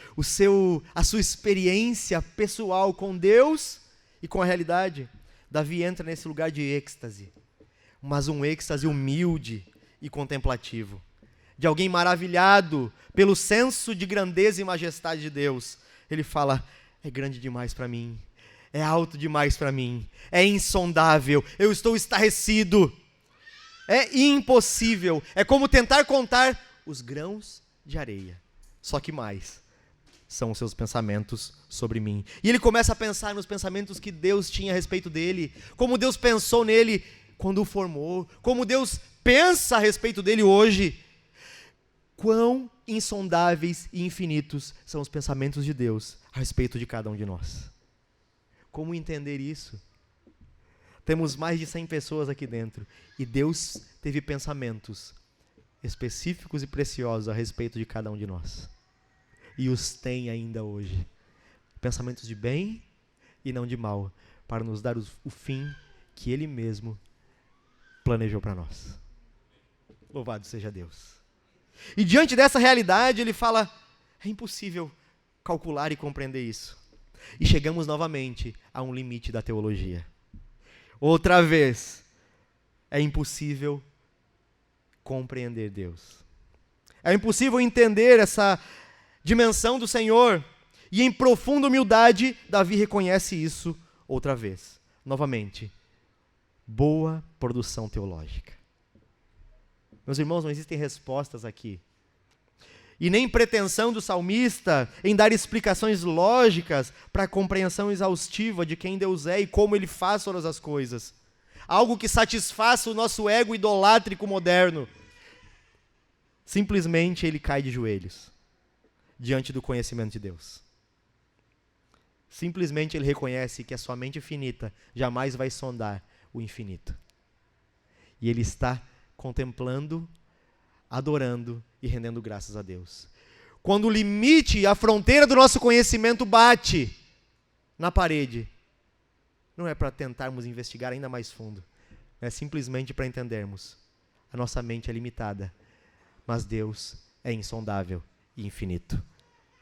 a sua experiência pessoal com Deus e com a realidade, Davi entra nesse lugar de êxtase, mas um êxtase humilde e contemplativo, de alguém maravilhado pelo senso de grandeza e majestade de Deus. Ele fala: é grande demais para mim, é alto demais para mim, é insondável, eu estou estarrecido, é impossível, é como tentar contar os grãos de areia, só que mais são os seus pensamentos sobre mim. E ele começa a pensar nos pensamentos que Deus tinha a respeito dele, como Deus pensou nele quando o formou, como Deus pensa a respeito dele hoje. Quão insondáveis e infinitos são os pensamentos de Deus a respeito de cada um de nós. Como entender isso? Temos mais de 100 pessoas aqui dentro, e Deus teve pensamentos específicos e preciosos a respeito de cada um de nós. E os tem ainda hoje. Pensamentos de bem e não de mal, para nos dar o fim que Ele mesmo planejou para nós. Louvado seja Deus. E diante dessa realidade, ele fala: é impossível calcular e compreender isso. E chegamos novamente a um limite da teologia. Outra vez, é impossível compreender Deus. É impossível entender essa dimensão do Senhor. E em profunda humildade, Davi reconhece isso outra vez. Novamente, boa produção teológica. Meus irmãos, não existem respostas aqui. E nem pretensão do salmista em dar explicações lógicas para a compreensão exaustiva de quem Deus é e como Ele faz todas as coisas. Algo que satisfaça o nosso ego idolátrico moderno. Simplesmente ele cai de joelhos diante do conhecimento de Deus. Simplesmente ele reconhece que a sua mente finita jamais vai sondar o infinito. E ele está contemplando, adorando e rendendo graças a Deus. Quando o limite e a fronteira do nosso conhecimento bate na parede, não é para tentarmos investigar ainda mais fundo, é simplesmente para entendermos: a nossa mente é limitada, mas Deus é insondável e infinito.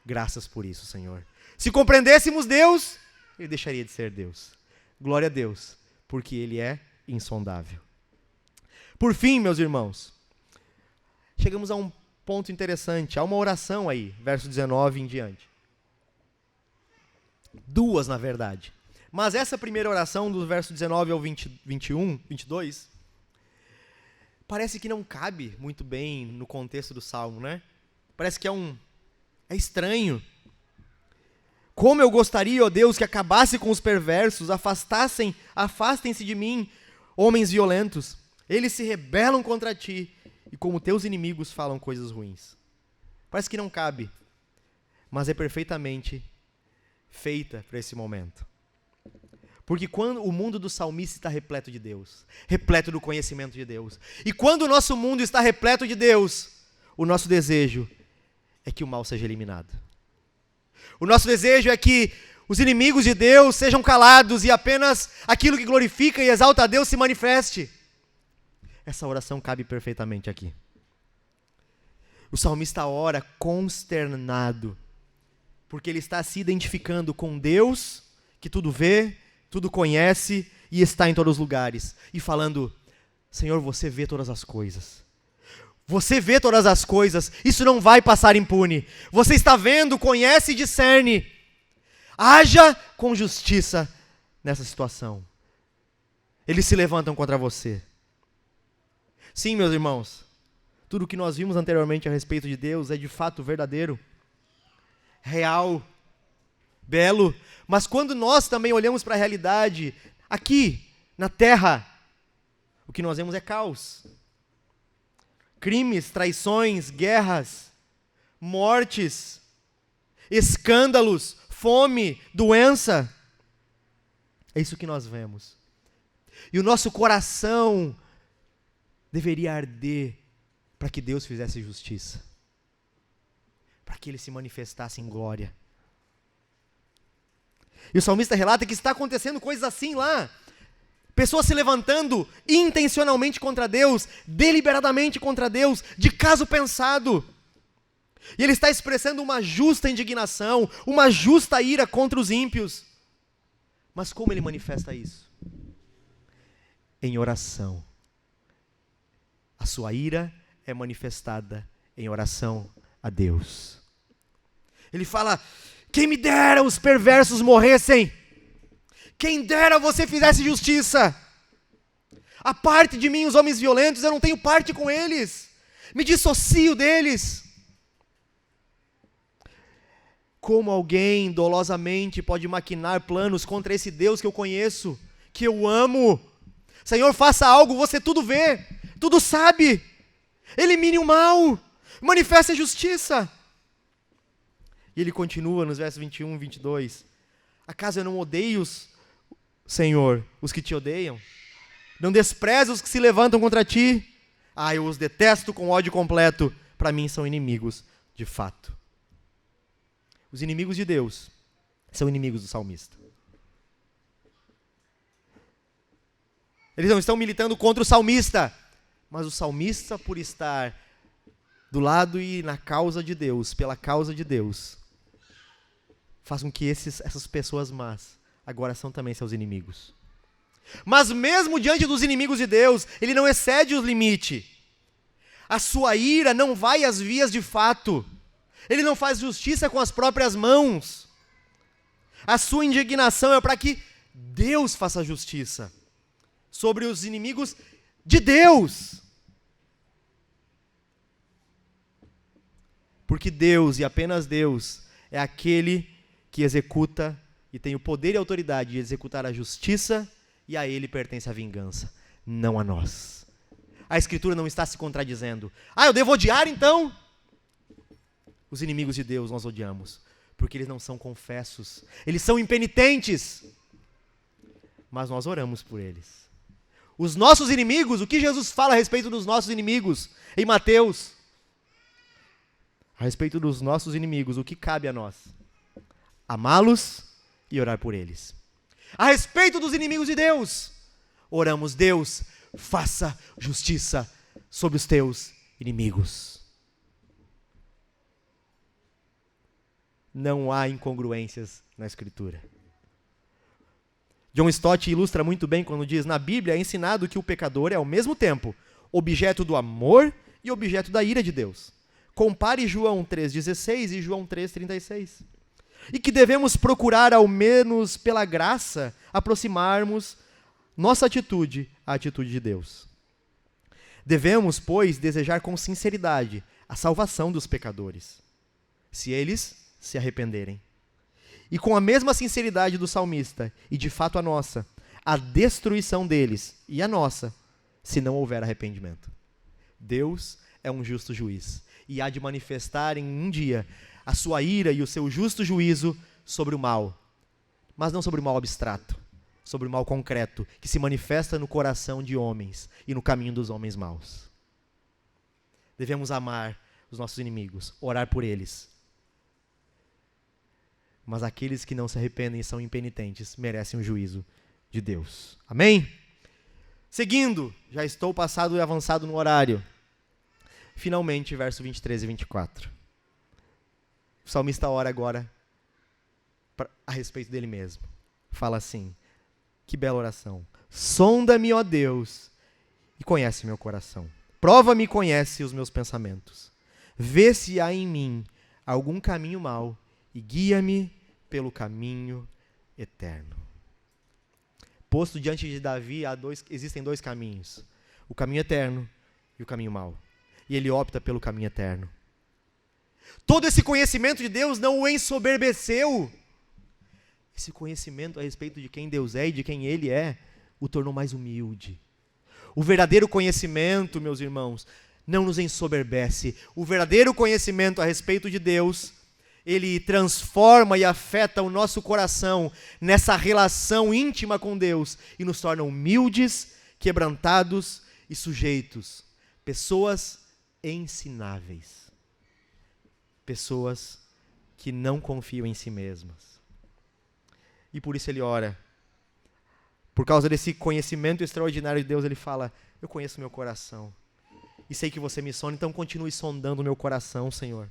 Graças por isso, Senhor. Se compreendêssemos Deus, Ele deixaria de ser Deus. Glória a Deus, porque Ele é insondável. Por fim, meus irmãos, chegamos a um ponto interessante. Há uma oração aí, verso 19 em diante. 2, na verdade. Mas essa primeira oração, do verso 19 ao 21, 22, parece que não cabe muito bem no contexto do Salmo, né? Parece que é estranho. Como eu gostaria, ó Deus, que acabasse com os perversos, afastem-se de mim, homens violentos. Eles se rebelam contra ti, e como teus inimigos falam coisas ruins. Parece que não cabe, mas é perfeitamente feita para esse momento. Porque quando o mundo do salmista está repleto de Deus, repleto do conhecimento de Deus, e quando o nosso mundo está repleto de Deus, o nosso desejo é que o mal seja eliminado. O nosso desejo é que os inimigos de Deus sejam calados e apenas aquilo que glorifica e exalta a Deus se manifeste. Essa oração cabe perfeitamente aqui. O salmista ora consternado, porque ele está se identificando com Deus, que tudo vê, tudo conhece e está em todos os lugares, e falando: Senhor, você vê todas as coisas. Você vê todas as coisas, isso não vai passar impune. Você está vendo, conhece e discerne. Haja com justiça nessa situação. Eles se levantam contra você. Sim, meus irmãos, tudo o que nós vimos anteriormente a respeito de Deus é de fato verdadeiro. real, belo. Mas quando nós também olhamos para a realidade, aqui, na terra, o que nós vemos é caos. Crimes, traições, guerras, mortes, escândalos, fome, doença. É isso que nós vemos. E o nosso coração deveria arder para que Deus fizesse justiça, para que Ele se manifestasse em glória. E o salmista relata que está acontecendo coisas assim lá. Pessoas se levantando intencionalmente contra Deus, deliberadamente contra Deus, de caso pensado. E ele está expressando uma justa indignação, uma justa ira contra os ímpios. Mas como ele manifesta isso? Em oração. A sua ira é manifestada em oração a Deus. Ele fala: quem me dera os perversos morressem. Quem dera você fizesse justiça. A parte de mim os homens violentos, eu não tenho parte com eles. Me dissocio deles. Como alguém dolosamente pode maquinar planos contra esse Deus que eu conheço, que eu amo? Senhor, faça algo, você tudo vê, tudo sabe. Elimine o mal, manifeste a justiça. E ele continua nos versos 21 e 22. Acaso eu não odeio, Senhor, os que te odeiam? Não desprezo os que se levantam contra ti? Eu os detesto com ódio completo. Para mim são inimigos, de fato. Os inimigos de Deus são inimigos do salmista. Eles não estão militando contra o salmista, mas o salmista, por estar do lado e na causa de Deus, pela causa de Deus, faz com que essas pessoas más agora são também seus inimigos. Mas mesmo diante dos inimigos de Deus, ele não excede o limite. A sua ira não vai às vias de fato. Ele não faz justiça com as próprias mãos. A sua indignação é para que Deus faça justiça sobre os inimigos de Deus. Porque Deus, e apenas Deus, é aquele que executa e tem o poder e a autoridade de executar a justiça, e a Ele pertence a vingança, não a nós. A Escritura não está se contradizendo. Eu devo odiar então? Os inimigos de Deus nós odiamos, porque eles não são confessos, eles são impenitentes, mas nós oramos por eles. Os nossos inimigos, o que Jesus fala a respeito dos nossos inimigos em Mateus? A respeito dos nossos inimigos, o que cabe a nós? Amá-los e orar por eles. A respeito dos inimigos de Deus, oramos: Deus, faça justiça sobre os teus inimigos. Não há incongruências na Escritura. John Stott ilustra muito bem quando diz: na Bíblia é ensinado que o pecador é ao mesmo tempo objeto do amor e objeto da ira de Deus. Compare João 3,16 e João 3,36. E que devemos procurar, ao menos pela graça, aproximarmos nossa atitude à atitude de Deus. Devemos, pois, desejar com sinceridade a salvação dos pecadores, se eles se arrependerem. E com a mesma sinceridade do salmista, e de fato a nossa, a destruição deles e a nossa, se não houver arrependimento. Deus é um justo juiz, e há de manifestar em um dia a sua ira e o seu justo juízo sobre o mal, mas não sobre o mal abstrato, sobre o mal concreto, que se manifesta no coração de homens e no caminho dos homens maus. Devemos amar os nossos inimigos, orar por eles. Mas aqueles que não se arrependem e são impenitentes merecem o juízo de Deus. Amém? Seguindo, já estou passado e avançado no horário. Finalmente, verso 23 e 24. O salmista ora agora a respeito dele mesmo. Fala assim: que bela oração. Sonda-me, ó Deus, e conhece meu coração. Prova-me e conhece os meus pensamentos. Vê se há em mim algum caminho mau e guia-me pelo caminho eterno. Posto diante de Davi, existem dois caminhos: o caminho eterno e o caminho mau. E ele opta pelo caminho eterno. Todo esse conhecimento de Deus não o ensoberbeceu. Esse conhecimento a respeito de quem Deus é e de quem Ele é, o tornou mais humilde. O verdadeiro conhecimento, meus irmãos, não nos ensoberbece. O verdadeiro conhecimento a respeito de Deus, ele transforma e afeta o nosso coração nessa relação íntima com Deus e nos torna humildes, quebrantados e sujeitos. Pessoas ensináveis. Pessoas que não confiam em si mesmas. E por isso ele ora. Por causa desse conhecimento extraordinário de Deus, ele fala: eu conheço meu coração. E sei que você me sonda, então continue sondando o meu coração, Senhor.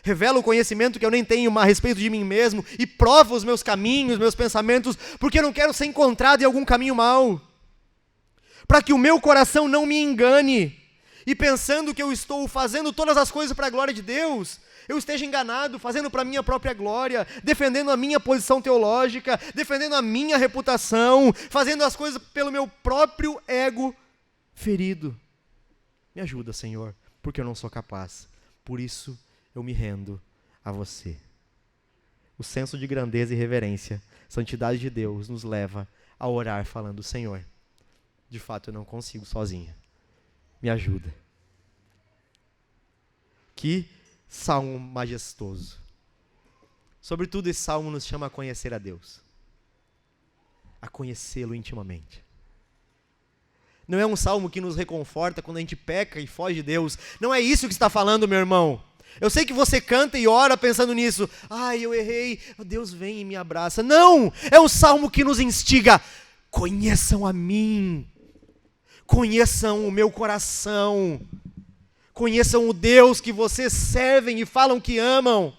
Revela o conhecimento que eu nem tenho a respeito de mim mesmo e prova os meus caminhos, meus pensamentos, porque eu não quero ser encontrado em algum caminho mau. Para que o meu coração não me engane e pensando que eu estou fazendo todas as coisas para a glória de Deus, eu esteja enganado, fazendo para a minha própria glória, defendendo a minha posição teológica, defendendo a minha reputação, fazendo as coisas pelo meu próprio ego ferido. Me ajuda, Senhor, porque eu não sou capaz. Por isso eu me rendo a você. O senso de grandeza e reverência, santidade de Deus, nos leva a orar falando: Senhor, de fato eu não consigo sozinho. Me ajuda. Que salmo majestoso. Sobretudo, esse salmo nos chama a conhecer a Deus, a conhecê-lo intimamente. Não é um salmo que nos reconforta quando a gente peca e foge de Deus. Não é isso que está falando, meu irmão. Eu sei que você canta e ora pensando nisso. Ai, eu errei, Deus vem e me abraça. Não, é um salmo que nos instiga. Conheçam a mim, conheçam o meu coração, conheçam o Deus que vocês servem e falam que amam,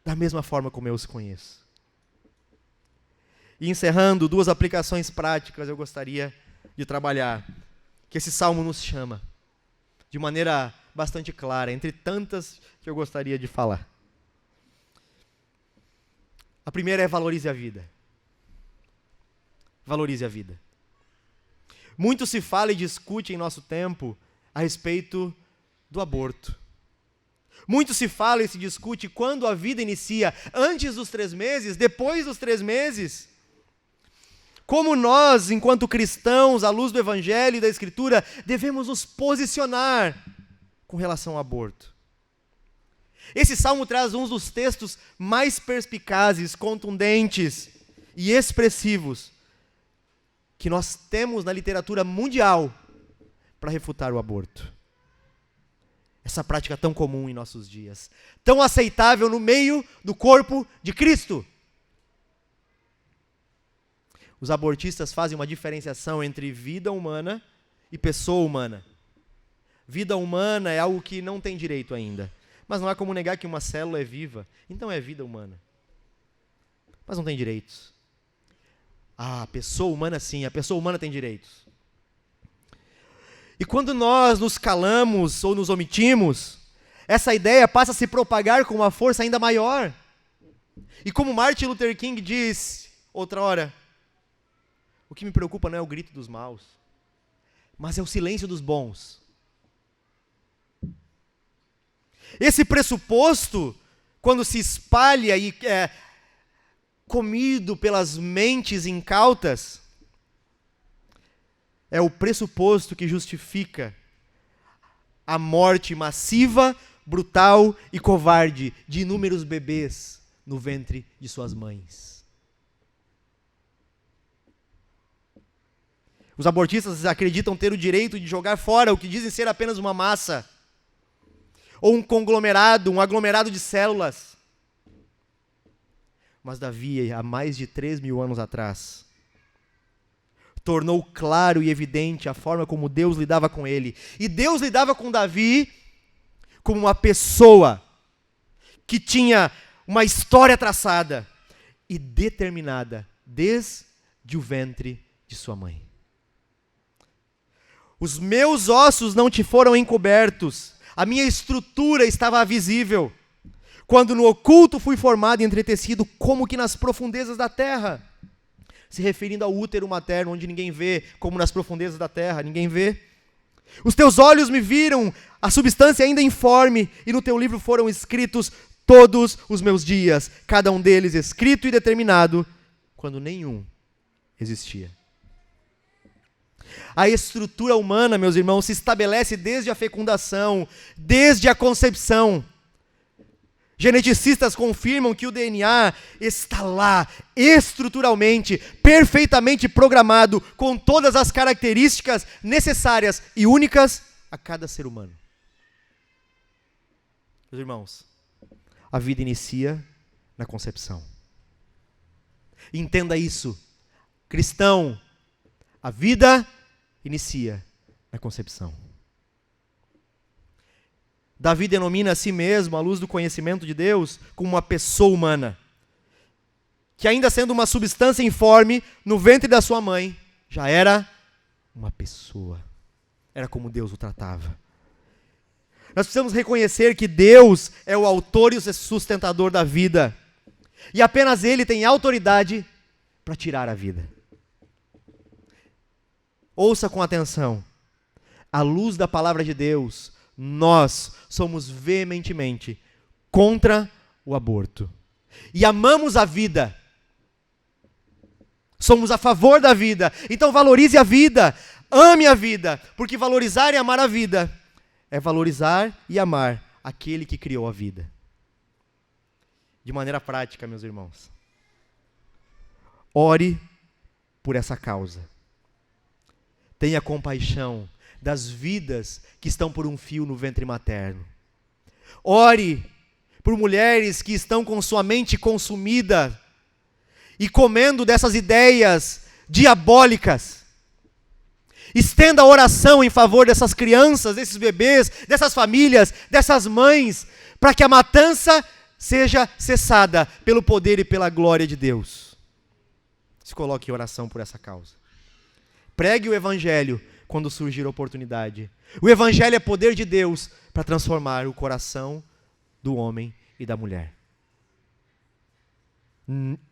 da mesma forma como eu os conheço. E encerrando, 2 aplicações práticas eu gostaria de trabalhar, que esse salmo nos chama, de maneira bastante clara, entre tantas que eu gostaria de falar. A primeira é: valorize a vida. Valorize a vida. Muito se fala e discute em nosso tempo a respeito do aborto. Muito se fala e se discute quando a vida inicia, antes dos 3 meses, depois dos 3 meses. Como nós, enquanto cristãos, à luz do Evangelho e da Escritura, devemos nos posicionar com relação ao aborto. Esse salmo traz um dos textos mais perspicazes, contundentes e expressivos que nós temos na literatura mundial para refutar o aborto. Essa prática tão comum em nossos dias, tão aceitável no meio do corpo de Cristo. Os abortistas fazem uma diferenciação entre vida humana e pessoa humana. Vida humana é algo que não tem direito ainda. Mas não há como negar que uma célula é viva. Então é vida humana. Mas não tem direitos. A pessoa humana sim, a pessoa humana tem direitos. E quando nós nos calamos ou nos omitimos, essa ideia passa a se propagar com uma força ainda maior. E como Martin Luther King disse outra hora: o que me preocupa não é o grito dos maus, mas é o silêncio dos bons. Esse pressuposto, quando se espalha e é comido pelas mentes incautas, é o pressuposto que justifica a morte massiva, brutal e covarde de inúmeros bebês no ventre de suas mães. Os abortistas acreditam ter o direito de jogar fora o que dizem ser apenas uma massa, ou um conglomerado, um aglomerado de células. Mas Davi, há mais de 3.000 anos atrás, tornou claro e evidente a forma como Deus lidava com ele. E Deus lidava com Davi como uma pessoa que tinha uma história traçada e determinada desde o ventre de sua mãe. Os meus ossos não te foram encobertos, a minha estrutura estava visível. Quando no oculto fui formado e entretecido como que nas profundezas da terra. Se referindo ao útero materno, onde ninguém vê, como nas profundezas da terra, ninguém vê. Os teus olhos me viram, a substância ainda informe, e no teu livro foram escritos todos os meus dias, cada um deles escrito e determinado, quando nenhum existia. A estrutura humana, meus irmãos, se estabelece desde a fecundação, desde a concepção. Geneticistas confirmam que o DNA está lá, estruturalmente, perfeitamente programado, com todas as características necessárias e únicas a cada ser humano. Meus irmãos, a vida inicia na concepção. Entenda isso, cristão, a vida inicia na concepção. Davi denomina a si mesmo, à luz do conhecimento de Deus, como uma pessoa humana, que ainda sendo uma substância informe, no ventre da sua mãe, já era uma pessoa. Era como Deus o tratava. Nós precisamos reconhecer que Deus é o autor e o sustentador da vida, e apenas Ele tem autoridade para tirar a vida. Ouça com atenção, à luz da palavra de Deus, nós somos veementemente contra o aborto. E amamos a vida. Somos a favor da vida. Então valorize a vida. Ame a vida. Porque valorizar e amar a vida é valorizar e amar aquele que criou a vida. De maneira prática, meus irmãos. Ore por essa causa. Tenha compaixão das vidas que estão por um fio no ventre materno. Ore por mulheres que estão com sua mente consumida e comendo dessas ideias diabólicas. Estenda a oração em favor dessas crianças, desses bebês, dessas famílias, dessas mães, para que a matança seja cessada pelo poder e pela glória de Deus. Se coloque em oração por essa causa. Pregue o Evangelho quando surgir a oportunidade. O Evangelho é poder de Deus para transformar o coração do homem e da mulher.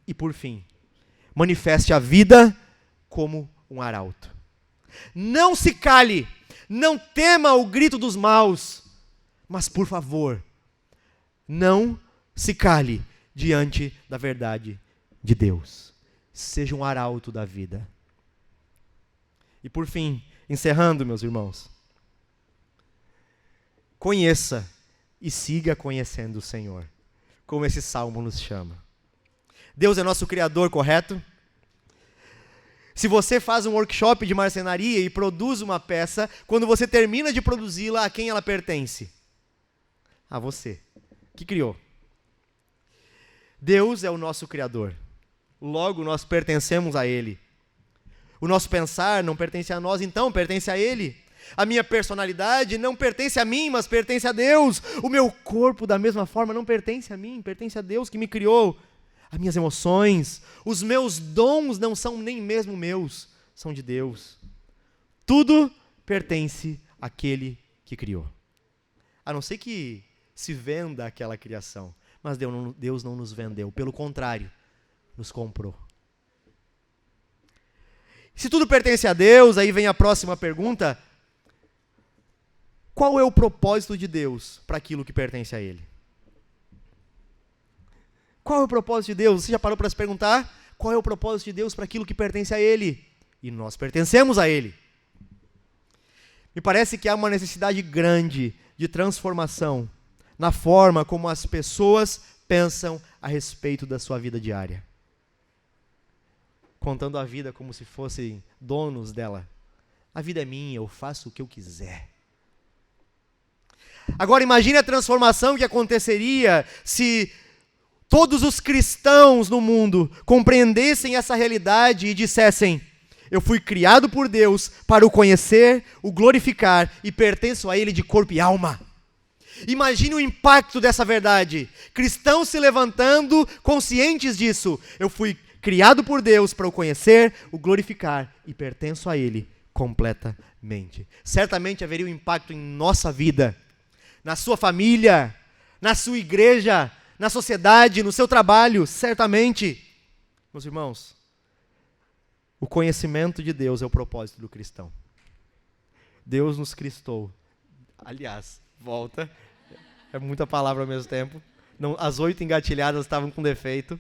E por fim, manifeste a vida como um arauto. Não se cale, não tema o grito dos maus, mas por favor, não se cale diante da verdade de Deus. Seja um arauto da vida. E por fim, encerrando, meus irmãos, conheça e siga conhecendo o Senhor, como esse salmo nos chama. Deus é nosso Criador, correto? Se você faz um workshop de marcenaria e produz uma peça, quando você termina de produzi-la, a quem ela pertence? A você, que criou. Deus é o nosso Criador, logo nós pertencemos a Ele. O nosso pensar não pertence a nós, então pertence a Ele. A minha personalidade não pertence a mim, mas pertence a Deus. O meu corpo, da mesma forma, não pertence a mim, pertence a Deus que me criou. As minhas emoções, os meus dons não são nem mesmo meus, são de Deus. Tudo pertence àquele que criou. A não ser que se venda aquela criação. Mas Deus não nos vendeu, pelo contrário, nos comprou. Se tudo pertence a Deus, aí vem a próxima pergunta. Qual é o propósito de Deus para aquilo que pertence a Ele? Qual é o propósito de Deus? Você já parou para se perguntar? Qual é o propósito de Deus para aquilo que pertence a Ele? E nós pertencemos a Ele. Me parece que há uma necessidade grande de transformação na forma como as pessoas pensam a respeito da sua vida diária. Contando a vida como se fossem donos dela. A vida é minha, eu faço o que eu quiser. Agora imagine a transformação que aconteceria se todos os cristãos no mundo compreendessem essa realidade e dissessem: eu fui criado por Deus para o conhecer, o glorificar e pertenço a Ele de corpo e alma. Imagine o impacto dessa verdade. Cristãos se levantando, conscientes disso. Eu fui criado por Deus para o conhecer, o glorificar e pertenço a Ele completamente. Certamente haveria um impacto em nossa vida, na sua família, na sua igreja, na sociedade, no seu trabalho, certamente. Meus irmãos, o conhecimento de Deus é o propósito do cristão. Deus nos cristou. Aliás, volta. É muita palavra ao mesmo tempo. Não, as 8 engatilhadas estavam com defeito.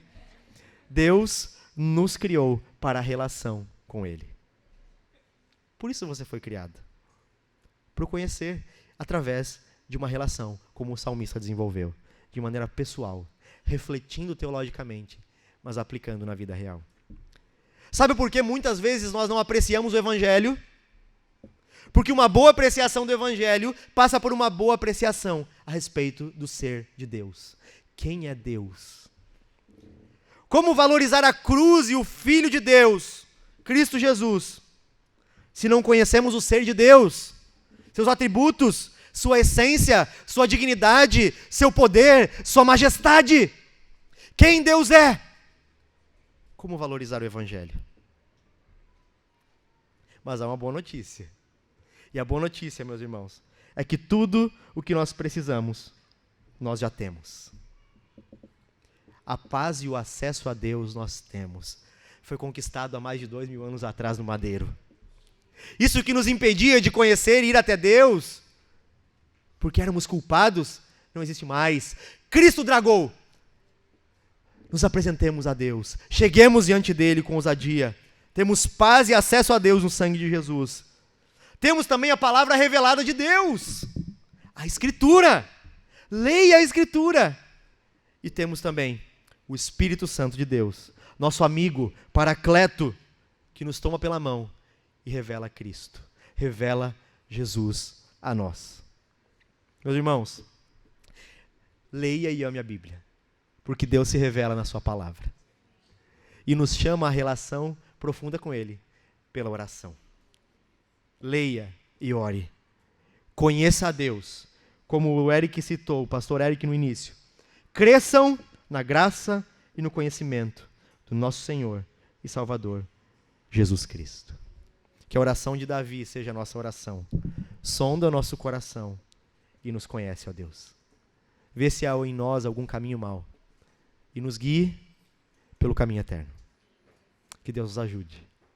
Deus nos criou para a relação com Ele. Por isso você foi criado. Para o conhecer através de uma relação, como o salmista desenvolveu, de maneira pessoal, refletindo teologicamente, mas aplicando na vida real. Sabe por que muitas vezes nós não apreciamos o Evangelho? Porque uma boa apreciação do Evangelho passa por uma boa apreciação a respeito do ser de Deus. Quem é Deus? Como valorizar a cruz e o Filho de Deus, Cristo Jesus, se não conhecemos o ser de Deus, seus atributos, sua essência, sua dignidade, seu poder, sua majestade? Quem Deus é? Como valorizar o Evangelho? Mas há uma boa notícia. E a boa notícia, meus irmãos, é que tudo o que nós precisamos, nós já temos. A paz e o acesso a Deus nós temos. Foi conquistado há mais de 2000 anos atrás no madeiro. Isso que nos impedia de conhecer e ir até Deus, porque éramos culpados, não existe mais. Cristo dragou. Nos apresentemos a Deus. Cheguemos diante dele com ousadia. Temos paz e acesso a Deus no sangue de Jesus. Temos também a palavra revelada de Deus. A Escritura. Leia a Escritura. E temos também o Espírito Santo de Deus, nosso amigo, Paracleto, que nos toma pela mão e revela Cristo. Revela Jesus a nós. Meus irmãos, leia e ame a Bíblia, porque Deus se revela na sua palavra. E nos chama a relação profunda com Ele, pela oração. Leia e ore. Conheça a Deus, como o Eric citou, o pastor Eric no início. Cresçam na graça e no conhecimento do nosso Senhor e Salvador, Jesus Cristo. Que a oração de Davi seja a nossa oração. Sonda o nosso coração e nos conhece, ó Deus. Vê se há em nós algum caminho mau e nos guie pelo caminho eterno. Que Deus nos ajude.